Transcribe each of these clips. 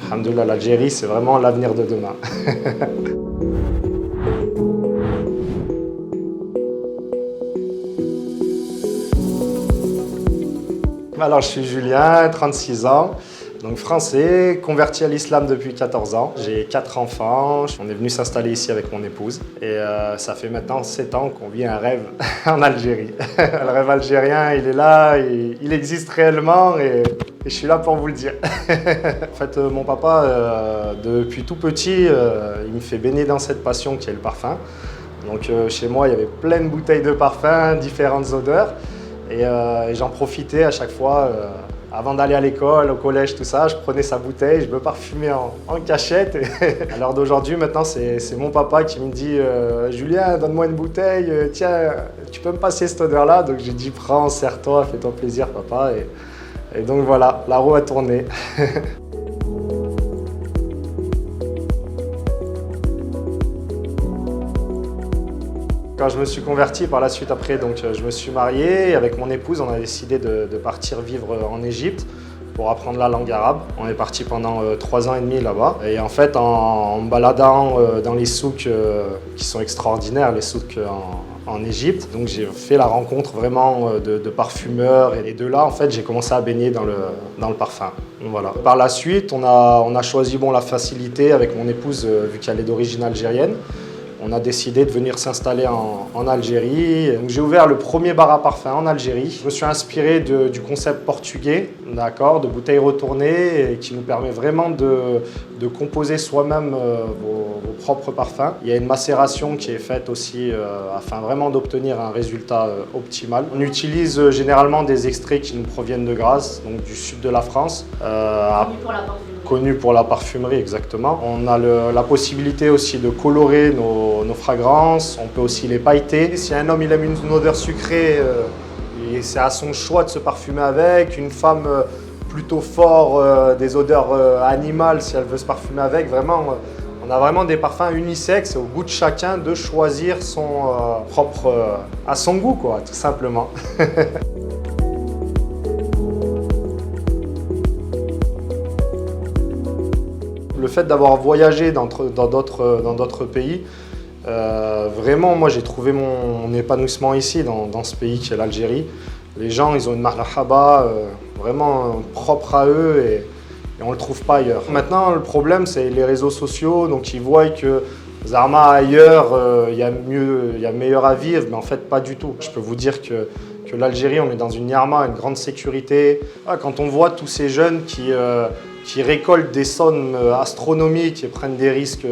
Alhamdoulilah, l'Algérie, c'est vraiment l'avenir de demain. Alors, je suis Julien, 36 ans, donc français, converti à l'islam depuis 14 ans. J'ai 4 enfants, on est venu s'installer ici avec mon épouse et ça fait maintenant 7 ans qu'on vit un rêve en Algérie. Le rêve algérien, il est là, il existe réellement et je suis là pour vous le dire. En fait, mon papa, depuis tout petit, il me fait baigner dans cette passion qui est le parfum. Donc chez moi, il y avait plein de bouteilles de parfum, différentes odeurs. Et j'en profitais à chaque fois, avant d'aller à l'école, au collège, tout ça, je prenais sa bouteille, je me parfumais en cachette. Et à l'heure d'aujourd'hui, maintenant, c'est mon papa qui me dit « Julien, donne-moi une bouteille, tiens, tu peux me passer cette odeur-là » Donc j'ai dit « Prends, serre-toi, fais-toi plaisir, papa ». Et donc voilà, la roue a tourné. Quand je me suis converti par la suite après, donc je me suis marié et avec mon épouse, on a décidé de partir vivre en Égypte pour apprendre la langue arabe. On est parti pendant 3 ans et demi là-bas. Et en fait, en me baladant dans les souks qui sont extraordinaires, les souks en Égypte, donc j'ai fait la rencontre vraiment de parfumeurs et de là, en fait, j'ai commencé à baigner dans le parfum. Voilà. Par la suite, on a choisi la facilité avec mon épouse, vu qu'elle est d'origine algérienne. On a décidé de venir s'installer en Algérie. J'ai ouvert le premier bar à parfum en Algérie. Je me suis inspiré du concept portugais, d'accord, de bouteilles retournées, et qui nous permet vraiment de composer soi-même vos propres parfums. Il y a une macération qui est faite aussi afin vraiment d'obtenir un résultat optimal. On utilise généralement des extraits qui nous proviennent de Grasse, donc du sud de la France. Connu pour la parfumerie, exactement. On a la possibilité aussi de colorer nos fragrances, on peut aussi les pailleter. Si un homme il aime une odeur sucrée, c'est à son choix de se parfumer avec. Une femme plutôt fort, des odeurs animales, si elle veut se parfumer avec. Vraiment, on a vraiment des parfums unisexes, c'est au goût de chacun de choisir son propre, à son goût, quoi, tout simplement. Le fait d'avoir voyagé dans d'autres pays, vraiment, moi j'ai trouvé mon épanouissement ici, dans ce pays qui est l'Algérie. Les gens, ils ont une marhaba vraiment propre à eux et on ne le trouve pas ailleurs. Maintenant, le problème, c'est les réseaux sociaux, donc ils voient que Zarma ailleurs, il y a meilleur à vivre, mais en fait pas du tout. Je peux vous dire que l'Algérie, on est dans une Yarma, une grande sécurité. Quand on voit tous ces jeunes qui récoltent des sommes astronomiques et prennent des risques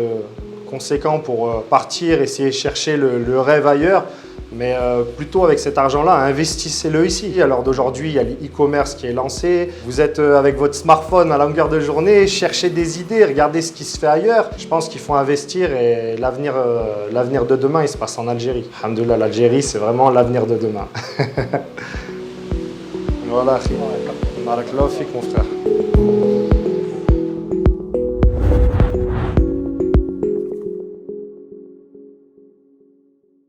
conséquents pour partir, essayer de chercher le rêve ailleurs, mais plutôt avec cet argent-là, investissez-le ici. À l'heure d'aujourd'hui, il y a l'e-commerce qui est lancé. Vous êtes avec votre smartphone à longueur de journée, cherchez des idées, regardez ce qui se fait ailleurs. Je pense qu'il faut investir et l'avenir de demain, il se passe en Algérie. Alhamdoulilah, l'Algérie, c'est vraiment l'avenir de demain. Voilà, barakallahu fik, mon frère.